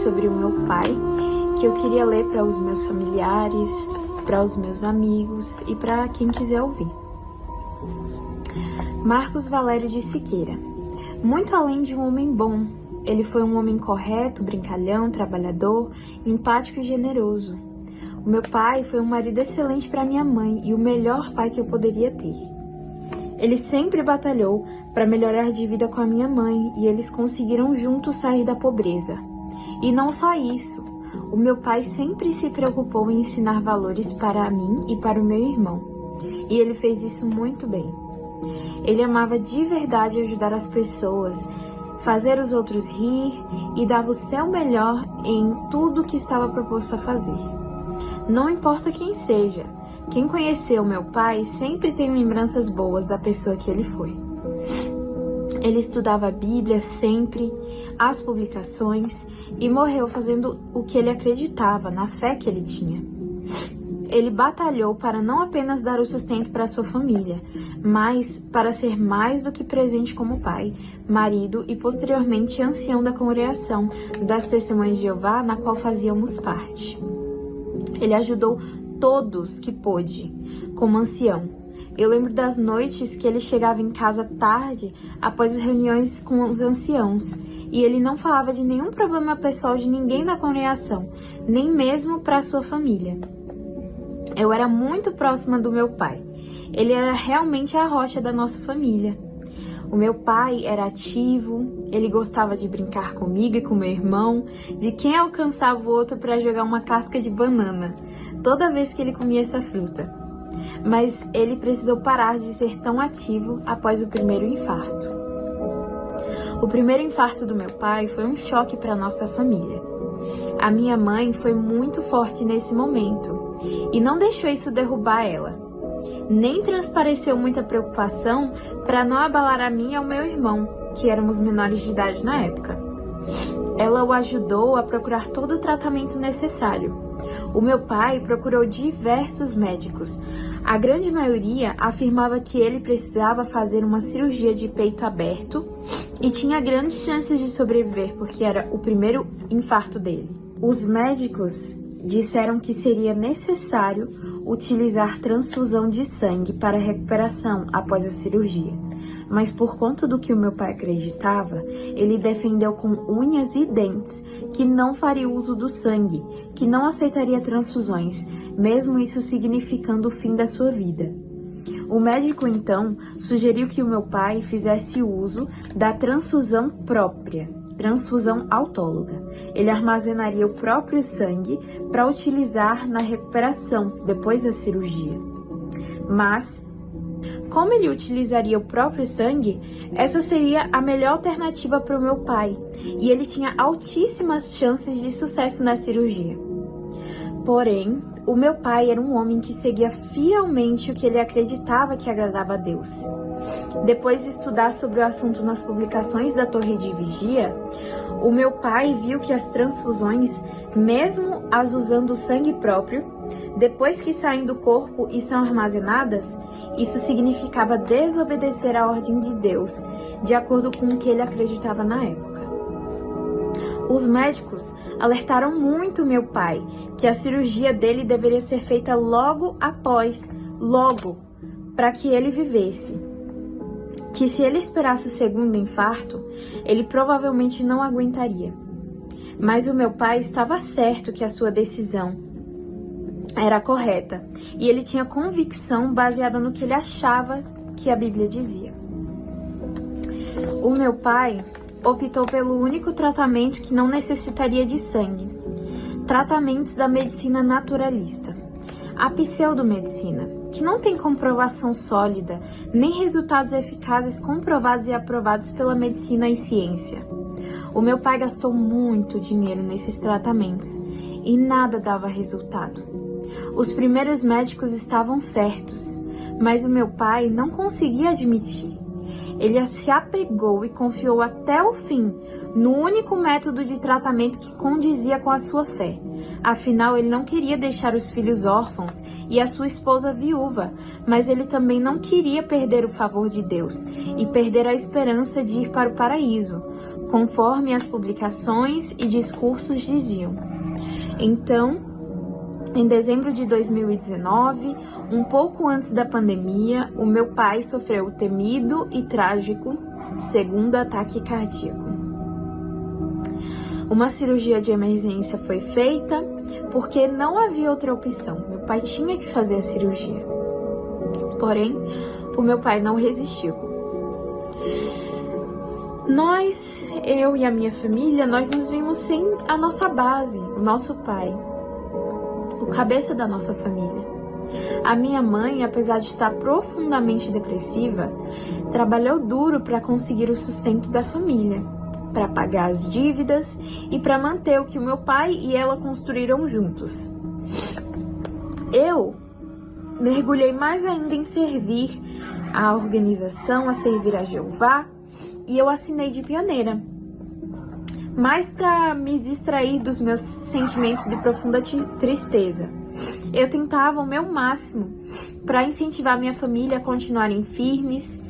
sobre o meu pai, que eu queria ler para os meus familiares, para os meus amigos e para quem quiser ouvir. Marcos Valério de Siqueira. Muito além de um homem bom, ele foi um homem correto, brincalhão, trabalhador, empático e generoso. O meu pai foi um marido excelente para minha mãe e o melhor pai que eu poderia ter. Ele sempre batalhou para melhorar de vida com a minha mãe e eles conseguiram juntos sair da pobreza. E não só isso, o meu pai sempre se preocupou em ensinar valores para mim e para o meu irmão. E ele fez isso muito bem. Ele amava de verdade ajudar as pessoas, fazer os outros rir e dava o seu melhor em tudo que estava proposto a fazer. Não importa quem seja, quem conheceu meu pai sempre tem lembranças boas da pessoa que ele foi. Ele estudava a Bíblia sempre, as publicações e morreu fazendo o que ele acreditava, na fé que ele tinha. Ele batalhou para não apenas dar o sustento para sua família, mas para ser mais do que presente como pai, marido e posteriormente ancião da congregação das Testemunhas de Jeová, na qual fazíamos parte. Ele ajudou todos que pôde, como ancião. Eu lembro das noites que ele chegava em casa tarde, após as reuniões com os anciãos, e ele não falava de nenhum problema pessoal de ninguém da congregação, nem mesmo para sua família. Eu era muito próxima do meu pai. Ele era realmente a rocha da nossa família. O meu pai era ativo, ele gostava de brincar comigo e com meu irmão, de quem alcançava o outro para jogar uma casca de banana, toda vez que ele comia essa fruta. Mas ele precisou parar de ser tão ativo após o primeiro infarto. O primeiro infarto do meu pai foi um choque para nossa família. A minha mãe foi muito forte nesse momento e não deixou isso derrubar ela. Nem transpareceu muita preocupação para não abalar a mim e ao meu irmão, que éramos menores de idade na época. Ela o ajudou a procurar todo o tratamento necessário. O meu pai procurou diversos médicos. A grande maioria afirmava que ele precisava fazer uma cirurgia de peito aberto e tinha grandes chances de sobreviver, porque era o primeiro infarto dele. Os médicos disseram que seria necessário utilizar transfusão de sangue para a recuperação após a cirurgia. Mas por conta do que o meu pai acreditava, ele defendeu com unhas e dentes que não faria uso do sangue, que não aceitaria transfusões, mesmo isso significando o fim da sua vida. O médico, então, sugeriu que o meu pai fizesse uso da transfusão própria, transfusão autóloga. Ele armazenaria o próprio sangue para utilizar na recuperação depois da cirurgia. Mas, como ele utilizaria o próprio sangue, essa seria a melhor alternativa para o meu pai, e ele tinha altíssimas chances de sucesso na cirurgia. Porém, o meu pai era um homem que seguia fielmente o que ele acreditava que agradava a Deus. Depois de estudar sobre o assunto nas publicações da Torre de Vigia, o meu pai viu que as transfusões, mesmo as usando o sangue próprio, depois que saem do corpo e são armazenadas, isso significava desobedecer à ordem de Deus, de acordo com o que ele acreditava na época. Os médicos alertaram muito meu pai que a cirurgia dele deveria ser feita logo, para que ele vivesse. Que se ele esperasse o segundo infarto, ele provavelmente não aguentaria. Mas o meu pai estava certo que a sua decisão era correta, e ele tinha convicção baseada no que ele achava que a Bíblia dizia. O meu pai optou pelo único tratamento que não necessitaria de sangue: tratamentos da medicina naturalista, a pseudomedicina, que não tem comprovação sólida, nem resultados eficazes comprovados e aprovados pela medicina e ciência. O meu pai gastou muito dinheiro nesses tratamentos e nada dava resultado. Os primeiros médicos estavam certos, mas o meu pai não conseguia admitir. Ele se apegou e confiou até o fim no único método de tratamento que condizia com a sua fé. Afinal, ele não queria deixar os filhos órfãos e a sua esposa viúva, mas ele também não queria perder o favor de Deus e perder a esperança de ir para o paraíso. conforme as publicações e discursos diziam. Então, em dezembro de 2019, um pouco antes da pandemia, o meu pai sofreu o temido e trágico segundo ataque cardíaco. Uma cirurgia de emergência foi feita porque não havia outra opção. Meu pai tinha que fazer a cirurgia. Porém, o meu pai não resistiu. Eu e a minha família, nós nos vimos sem a nossa base, o nosso pai, o cabeça da nossa família. A minha mãe, apesar de estar profundamente depressiva, trabalhou duro para conseguir o sustento da família, para pagar as dívidas e para manter o que o meu pai e ela construíram juntos. Eu mergulhei mais ainda em servir a organização, a servir a Jeová, e eu assinei de pioneira, mais para me distrair dos meus sentimentos de profunda tristeza. Eu tentava o meu máximo para incentivar minha família a continuarem firmes,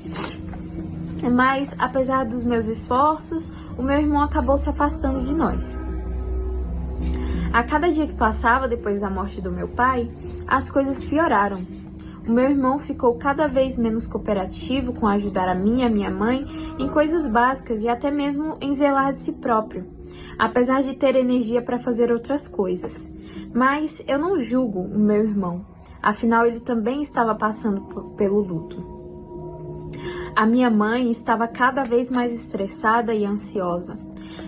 mas apesar dos meus esforços, o meu irmão acabou se afastando de nós. A cada dia que passava depois da morte do meu pai, as coisas pioraram. O meu irmão ficou cada vez menos cooperativo com ajudar a mim e a minha mãe em coisas básicas e até mesmo em zelar de si próprio, apesar de ter energia para fazer outras coisas. Mas eu não julgo o meu irmão, afinal ele também estava passando pelo luto. A minha mãe estava cada vez mais estressada e ansiosa,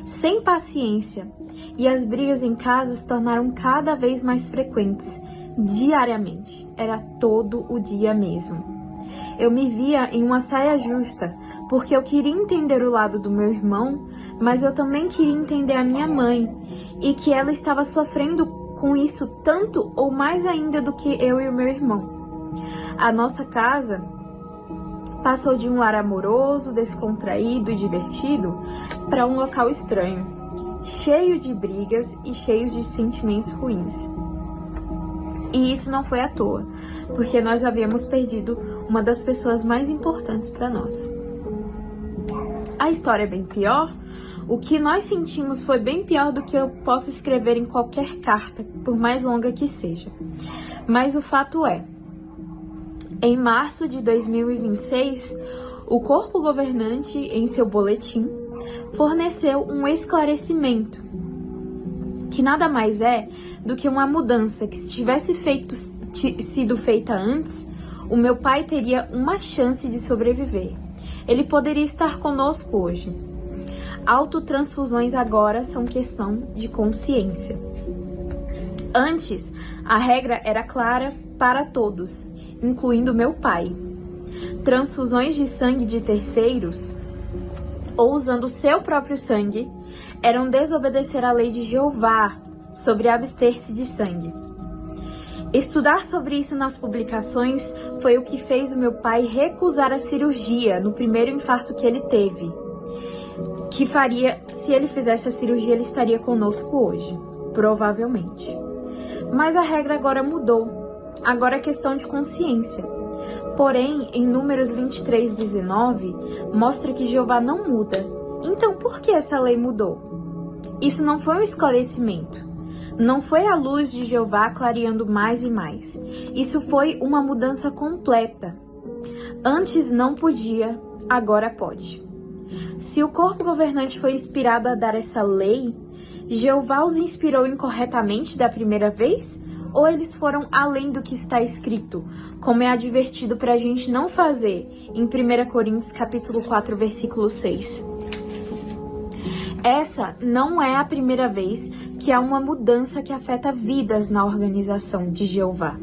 sem paciência, e as brigas em casa se tornaram cada vez mais frequentes, diariamente. Era todo o dia mesmo. Eu me via em uma saia justa, porque eu queria entender o lado do meu irmão, mas eu também queria entender a minha mãe, e que ela estava sofrendo com isso tanto ou mais ainda do que eu e o meu irmão. A nossa casa passou de um lar amoroso, descontraído e divertido para um local estranho, cheio de brigas e cheio de sentimentos ruins. E isso não foi à toa, porque nós havíamos perdido uma das pessoas mais importantes para nós. A história é bem pior. O que nós sentimos foi bem pior do que eu posso escrever em qualquer carta, por mais longa que seja. Mas o fato é, em março de 2026, o corpo governante, em seu boletim, forneceu um esclarecimento, que nada mais é do que uma mudança que, se tivesse sido feita antes, o meu pai teria uma chance de sobreviver. Ele poderia estar conosco hoje. Autotransfusões agora são questão de consciência. Antes, a regra era clara para todos, incluindo meu pai. Transfusões de sangue de terceiros, ou usando seu próprio sangue, eram desobedecer à lei de Jeová sobre abster-se de sangue. Estudar sobre isso nas publicações foi o que fez o meu pai recusar a cirurgia no primeiro infarto que ele teve. Que faria, se ele fizesse a cirurgia, ele estaria conosco hoje, provavelmente. Mas a regra agora mudou. Agora é questão de consciência. Porém, em Números 23:19, mostra que Jeová não muda. Então, por que essa lei mudou? Isso não foi um esclarecimento. Não foi a luz de Jeová clareando mais e mais. Isso foi uma mudança completa. Antes não podia, agora pode. Se o corpo governante foi inspirado a dar essa lei, Jeová os inspirou incorretamente da primeira vez? Ou eles foram além do que está escrito, como é advertido para a gente não fazer em 1 Coríntios capítulo 4, versículo 6? Essa não é a primeira vez que há uma mudança que afeta vidas na organização de Jeová.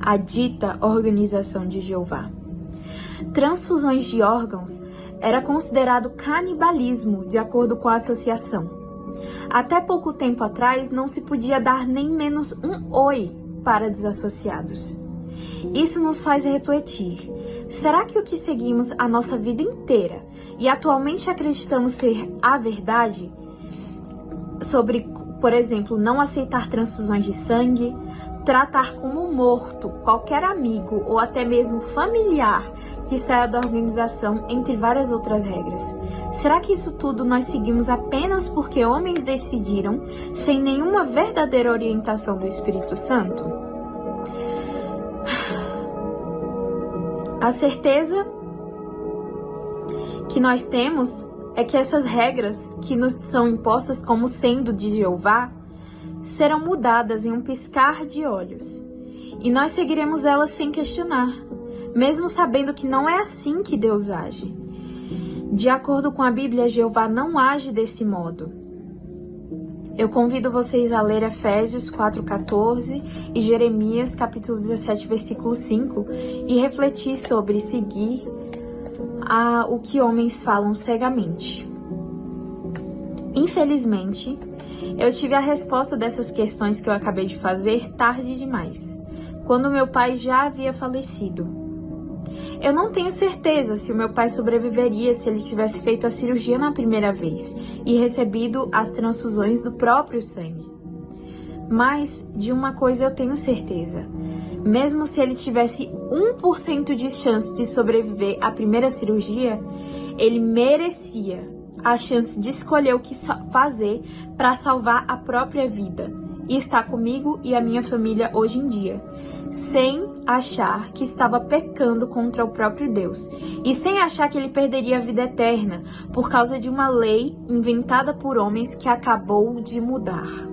A dita organização de Jeová. Transfusões de órgãos era considerado canibalismo, de acordo com a associação. Até pouco tempo atrás, não se podia dar nem menos um oi para desassociados. Isso nos faz refletir. Será que o que seguimos a nossa vida inteira e atualmente acreditamos ser a verdade sobre, por exemplo, não aceitar transfusões de sangue, tratar como morto qualquer amigo ou até mesmo familiar que saia da organização, entre várias outras regras. Será que isso tudo nós seguimos apenas porque homens decidiram, sem nenhuma verdadeira orientação do Espírito Santo? A certeza que nós temos é que essas regras que nos são impostas como sendo de Jeová serão mudadas em um piscar de olhos, e nós seguiremos elas sem questionar, mesmo sabendo que não é assim que Deus age. De acordo com a Bíblia, Jeová não age desse modo. Eu convido vocês a ler Efésios 4:14 e Jeremias capítulo 17, versículo 5 e refletir sobre seguir o que homens falam cegamente. Infelizmente, eu tive a resposta dessas questões que eu acabei de fazer tarde demais, quando meu pai já havia falecido. Eu não tenho certeza se o meu pai sobreviveria se ele tivesse feito a cirurgia na primeira vez e recebido as transfusões do próprio sangue. Mas de uma coisa eu tenho certeza: mesmo se ele tivesse 1% de chance de sobreviver à primeira cirurgia, ele merecia a chance de escolher o que fazer para salvar a própria vida e estar comigo e a minha família hoje em dia, sem achar que estava pecando contra o próprio Deus e sem achar que ele perderia a vida eterna por causa de uma lei inventada por homens que acabou de mudar.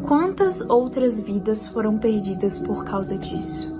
Quantas outras vidas foram perdidas por causa disso?